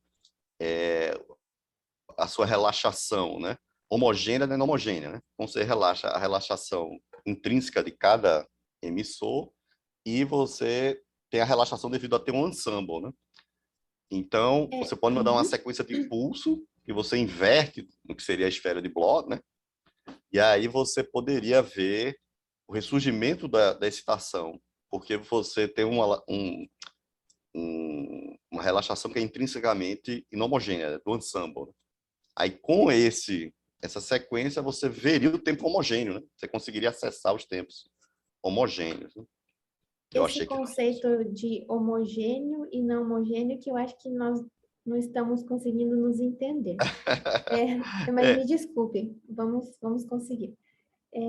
a sua relaxação, né, homogênea e não homogênea, né? Então você relaxa a relaxação intrínseca de cada emissor e você tem a relaxação devido a ter um ensemble, né? Então, você pode mandar uma Uhum. sequência de pulso que você inverte no que seria a esfera de Bloch, né? E aí você poderia ver o ressurgimento da excitação, porque você tem uma relaxação que é intrinsecamente inhomogênea, do ensemble. Aí, com essa sequência, você veria o tempo homogêneo, né? Você conseguiria acessar os tempos homogêneos. Né? Eu Esse achei que era isso. conceito de homogêneo e não homogêneo que eu acho que nós não estamos conseguindo nos entender. Mas É, me desculpe, vamos conseguir. É,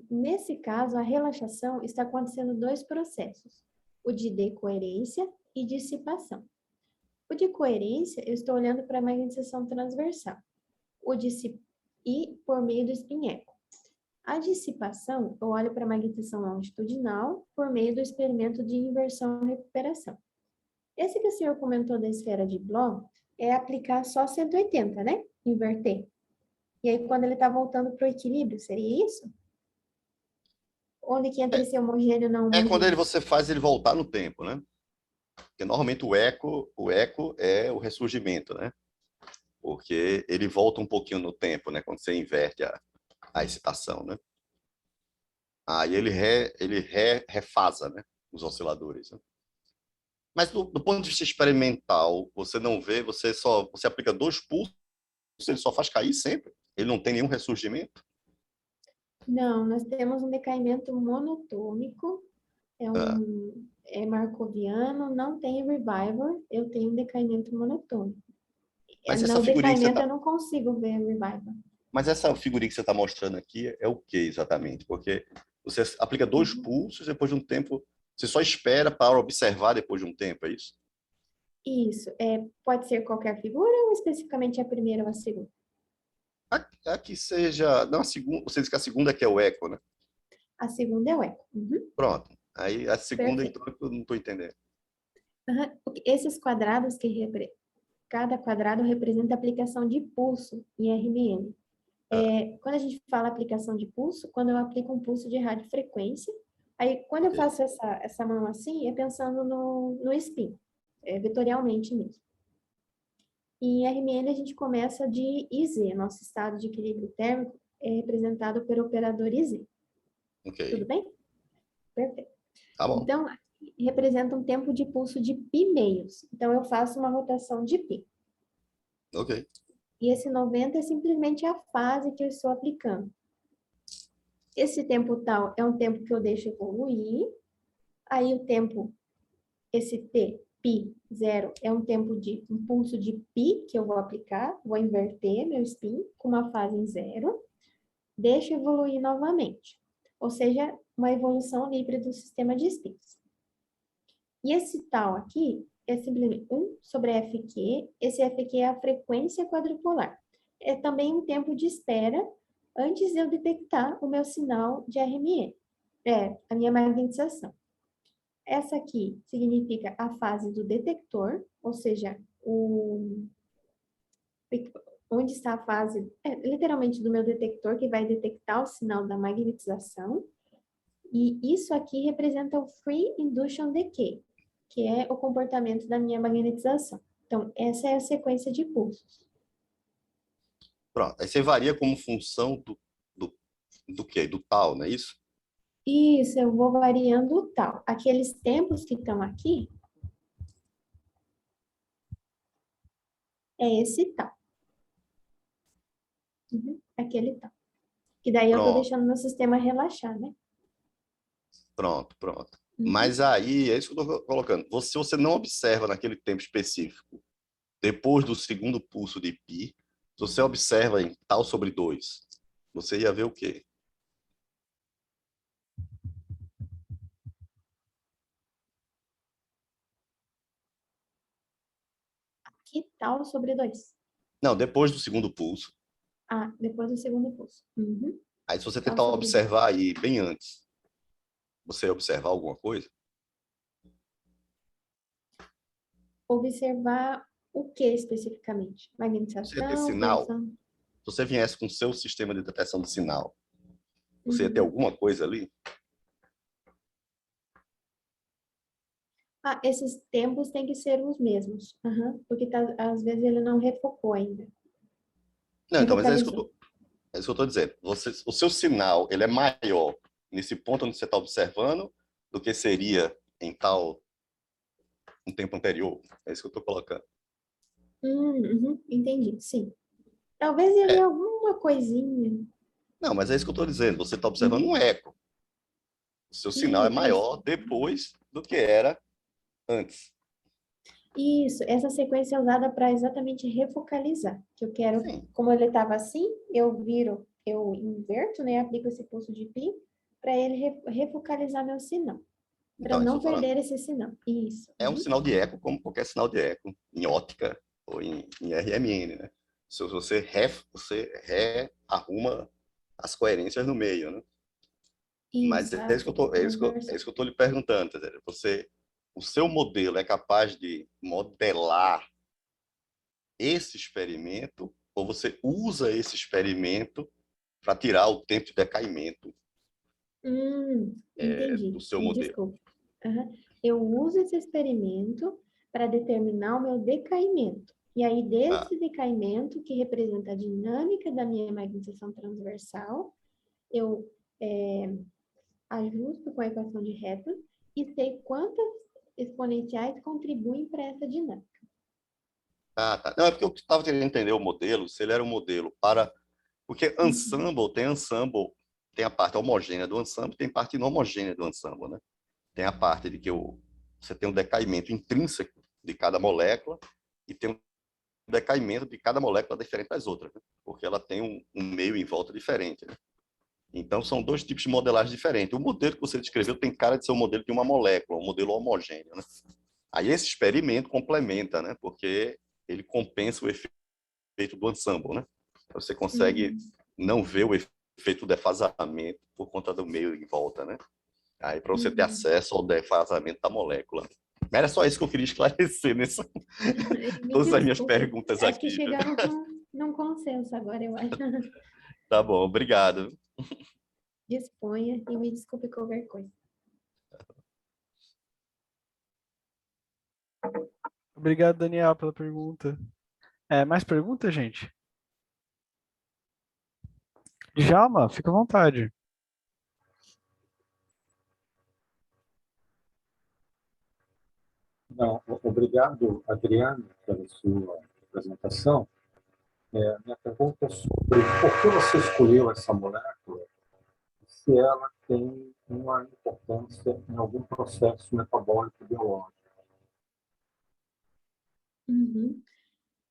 Nesse caso, a relaxação está acontecendo dois processos, o de decoerência e dissipação. O de coerência, eu estou olhando para a magnetização transversal. O e por meio do spin echo. A dissipação, eu olho para a magnetização longitudinal por meio do experimento de inversão e recuperação. Esse que o senhor comentou da esfera de Bloch é aplicar só 180, né? Inverter. E aí, quando ele está voltando para o equilíbrio, seria isso? Onde que entra esse homogêneo e não quando homogêneo? você faz ele voltar no tempo, né? Porque normalmente o eco é o ressurgimento, né? Porque ele volta um pouquinho no tempo, né? Quando você inverte a excitação, né? Aí ele refasa, né? Os osciladores. Né? Mas do ponto de vista experimental, você não vê, você aplica 2 pulsos, ele só faz cair sempre. Ele não tem nenhum ressurgimento. Não, nós temos um decaimento monotônico, Ah, marcoviano, não tem revival, eu tenho um decaimento monotônico. mas essa No figurinha que você decaimento tá, eu não consigo ver revival. mas essa figurinha que você está mostrando aqui é o que exatamente? Porque você aplica dois Uhum. pulsos, depois de um tempo, você só espera para observar depois de um tempo, é isso? Isso, pode ser qualquer figura ou especificamente a primeira ou a segunda? Aqui seja, não a segunda, você diz que a segunda que é o eco, né? A segunda é o eco. Uhum. Pronto. Aí a segunda, Perfeito. então, eu não estou entendendo. Uhum. Esses quadrados cada quadrado representa a aplicação de pulso em RMN. Ah, Quando a gente fala aplicação de pulso, quando eu aplico um pulso de radiofrequência, aí quando eu ok. faço essa mão assim, é pensando no spin, vetorialmente mesmo. Em RMN a gente começa de IZ, nosso estado de equilíbrio térmico é representado pelo operador IZ. Tudo Ok. bem? Perfeito. Tá bom. Então, representa um tempo de pulso de π meios. Então, eu faço uma rotação de π. Ok. E esse 90 é simplesmente a fase que eu estou aplicando. Esse tempo tal é um tempo que eu deixo evoluir. Aí o tempo, esse t, π, zero, é um tempo de um pulso de π que eu vou aplicar, vou inverter meu spin com uma fase em zero, deixo evoluir novamente. Ou seja, uma evolução livre do sistema de spins. E esse tal aqui é simplesmente 1 sobre FQ. Esse FQ é a frequência quadrupolar. É também um tempo de espera antes de eu detectar o meu sinal de RME, a minha magnetização. Essa aqui significa a fase do detector, ou seja, onde está a fase, literalmente, do meu detector, que vai detectar o sinal da magnetização. E isso aqui representa o Free Induction Decay, que é o comportamento da minha magnetização. Então, essa é a sequência de pulsos. Pronto. Aí você varia como função do quê? Do tal, não é isso? Isso, eu vou variando o tal. Aqueles tempos que estão aqui, é esse tal. Aquele tal. E daí eu tô Pronto, deixando meu sistema relaxar, né? pronto. Uhum. Mas aí, é isso que eu estou colocando. Se você não observa naquele tempo específico, depois do segundo pulso de π, se você observa em tal sobre 2, você ia ver o quê? Que tal sobre 2? Não, depois do segundo pulso. Ah, depois do segundo pulso. Uhum. Aí, se você Tal tentar sobre 2. observar aí bem antes, você ia observar alguma coisa? Observar o que especificamente? Você ia ter Magnetização, sinal? produção. Se você viesse com o seu sistema de detecção de sinal, você ia ter Uhum. alguma coisa ali? Ah, esses tempos têm que ser os mesmos. Uhum. Porque às vezes ele não refocou ainda. Não, então, mas é isso que eu Refocalizou. tô, é isso que eu tô dizendo. O seu sinal, ele é maior nesse ponto onde você está observando do que seria em tal um tempo anterior. É isso que eu estou colocando. Uhum. Entendi, sim. Talvez ele É, alguma coisinha. não, mas é isso que eu estou dizendo. Você está observando Uhum. um eco. O seu sinal é Isso. maior depois do que era antes. Isso, essa sequência é usada para exatamente refocalizar. Que eu quero, Sim. como ele estava assim, eu inverto, né? Aplico esse pulso de pi para ele refocalizar meu sinal, para Então, é isso que eu não estou falando. perder esse sinal. Isso. É um Uhum. sinal de eco, como qualquer sinal de eco, em ótica ou em RMN, né? Se você rearruma as coerências no meio, né? Mas Isso, é isso que eu tô, é transversal. isso que eu tô lhe perguntando, entendeu? O seu modelo é capaz de modelar esse experimento ou você usa esse experimento para tirar o tempo de decaimento do Entendi. seu Me modelo? desculpe. Aham. Eu uso esse experimento para determinar o meu decaimento. E aí, Ah, desse decaimento, que representa a dinâmica da minha magnetização transversal, eu ajusto com a equação de Hepler e sei quantas exponenciais contribuem para essa dinâmica. tá. Não, é porque eu estava querendo entender o modelo, se ele era um modelo para... Porque Uhum. ensemble, tem a parte homogênea do ensemble, tem a parte inhomogênea do ensemble, né? Tem a parte de que você tem um decaimento intrínseco de cada molécula e tem um decaimento de cada molécula diferente das outras, né? Porque ela tem um meio em volta diferente, né? Então, são dois tipos de modelagem diferentes. O modelo que você descreveu tem cara de ser um modelo de uma molécula, um modelo homogêneo, né? Aí esse experimento complementa, né? Porque ele compensa o efeito do ensemble, né? Você consegue Uhum. não ver o efeito do defasamento por conta do meio em volta, né? Aí para você ter Uhum. acesso ao defasamento da molécula. Era só isso que eu queria esclarecer nessa Me todas as minhas desculpe. perguntas Acho que aqui. chegamos num consenso agora, eu acho. Tá bom, obrigado. Disponha e me desculpe qualquer coisa. Obrigado, Daniel, pela pergunta. Mais perguntas, gente? Djalma, fica à vontade. Não, obrigado, Adriano, pela sua apresentação. Minha pergunta é sobre por que você escolheu essa molécula, se ela tem uma importância em algum processo metabólico biológico. Uhum.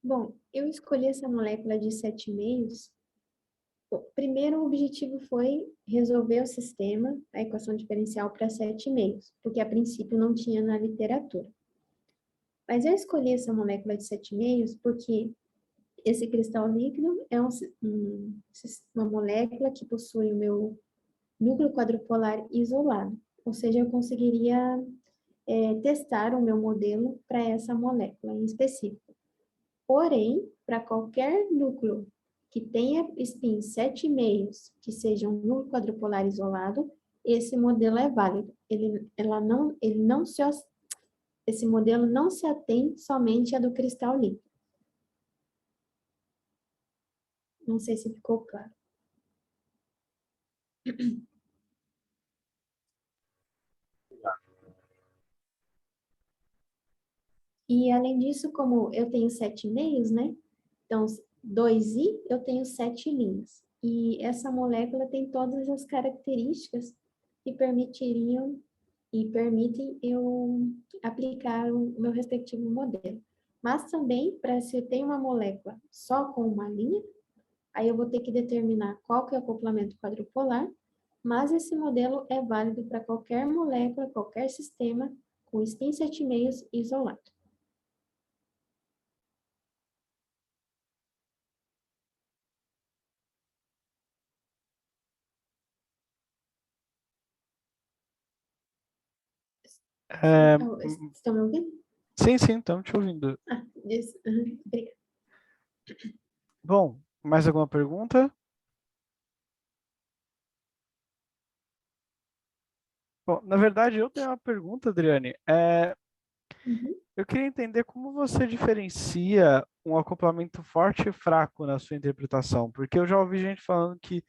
Bom, eu escolhi essa molécula de 7,5. Bom, primeiro, o objetivo foi resolver o sistema, a equação diferencial para 7,5, porque a princípio não tinha na literatura. Mas eu escolhi essa molécula de 7,5 porque esse cristal líquido é uma molécula que possui o meu núcleo quadrupolar isolado, ou seja, eu conseguiria testar o meu modelo para essa molécula em específico. Porém, para qualquer núcleo que tenha spins 7,5, que seja um núcleo quadrupolar isolado, esse modelo é válido. Esse modelo não se atém somente à do cristal líquido. Não sei se ficou claro. E, além disso, como eu tenho 7,5, né? Então, 2i, eu tenho 7 linhas. E essa molécula tem todas as características que permitem eu aplicar o meu respectivo modelo. Mas também, para se eu tenho uma molécula só com uma linha, aí eu vou ter que determinar qual que é o acoplamento quadrupolar, mas esse modelo é válido para qualquer molécula, qualquer sistema com spin 7,5 isolado. Estão me ouvindo? Sim, estamos te ouvindo. Obrigada. Bom, mais alguma pergunta? Bom, na verdade, eu tenho uma pergunta, Adriane. Eu queria entender como você diferencia um acoplamento forte e fraco na sua interpretação, porque eu já ouvi gente falando que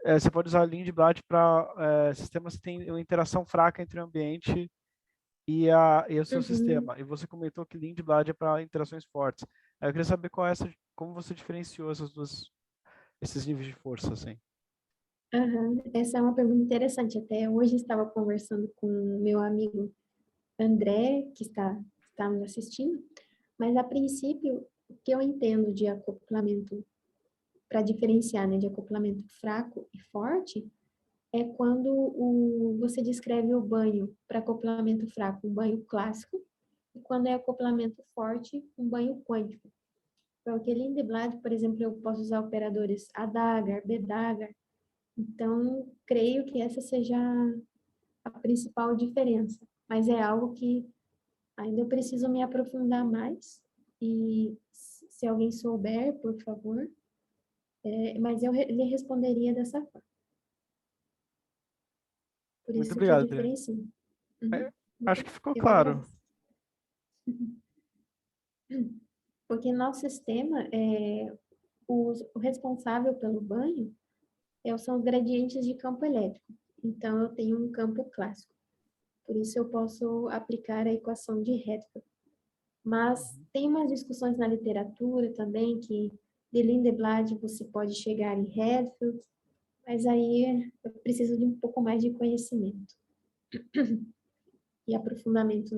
você pode usar Lindblad para sistemas que têm uma interação fraca entre o ambiente e o seu sistema. E você comentou que Lindblad é para interações fortes. Aí eu queria saber como você diferenciou esses níveis de força, assim. Essa é uma pergunta interessante. Até hoje estava conversando com o meu amigo André, que está nos assistindo, mas a princípio, o que eu entendo de acoplamento, para diferenciar, né, de acoplamento fraco e forte, é quando você descreve o banho para acoplamento fraco, um banho clássico, e quando é acoplamento forte, um banho quântico. Para o Lindblad, por exemplo, eu posso usar operadores A-Dagger, B-Dagger, então creio que essa seja a principal diferença, mas é algo que ainda eu preciso me aprofundar mais, e se alguém souber, por favor, mas eu lhe responderia dessa forma. Por Muito isso que eu obrigado, Adriane. diferencio. Acho que ficou Eu que claro. agradeço. Porque nosso sistema, o responsável pelo banho são os gradientes de campo elétrico. Então, eu tenho um campo clássico. Por isso, eu posso aplicar a equação de Redfield. Mas tem umas discussões na literatura também que de Lindblad você pode chegar em Redfield, mas aí eu preciso de um pouco mais de conhecimento e aprofundamento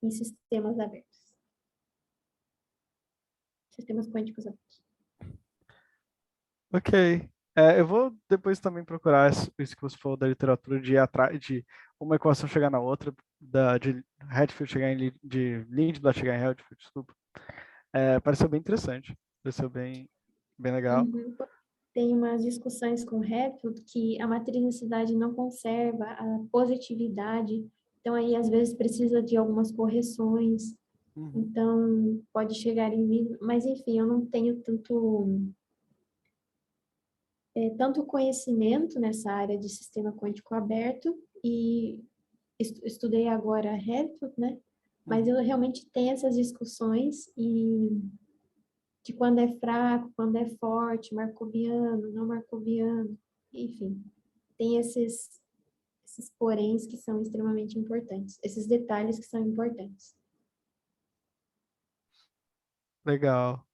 em sistemas abertos. Sistemas quânticos abertos. Ok. Eu vou depois também procurar isso que você falou da literatura de ir atrás de uma equação chegar na outra, de Redfield chegar de Lindblad chegar em Redfield, desculpa. Pareceu bem interessante. Pareceu bem legal. Tem umas discussões com Redfield que a matricidade não conserva a positividade, então aí às vezes precisa de algumas correções, então pode chegar em mim, mas enfim, eu não tenho tanto conhecimento nessa área de sistema quântico aberto e estudei agora Redfield, né? Mas eu realmente tenho essas discussões de quando é fraco, quando é forte, marcoviano, não marcoviano, enfim. Tem esses poréns que são extremamente importantes, esses detalhes que são importantes. Legal.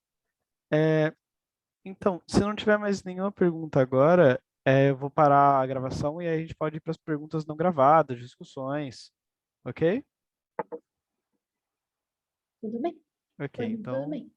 Então, se não tiver mais nenhuma pergunta agora, eu vou parar a gravação e aí a gente pode ir para as perguntas não gravadas, discussões. Ok? Tudo bem? Ok, Tudo então bem.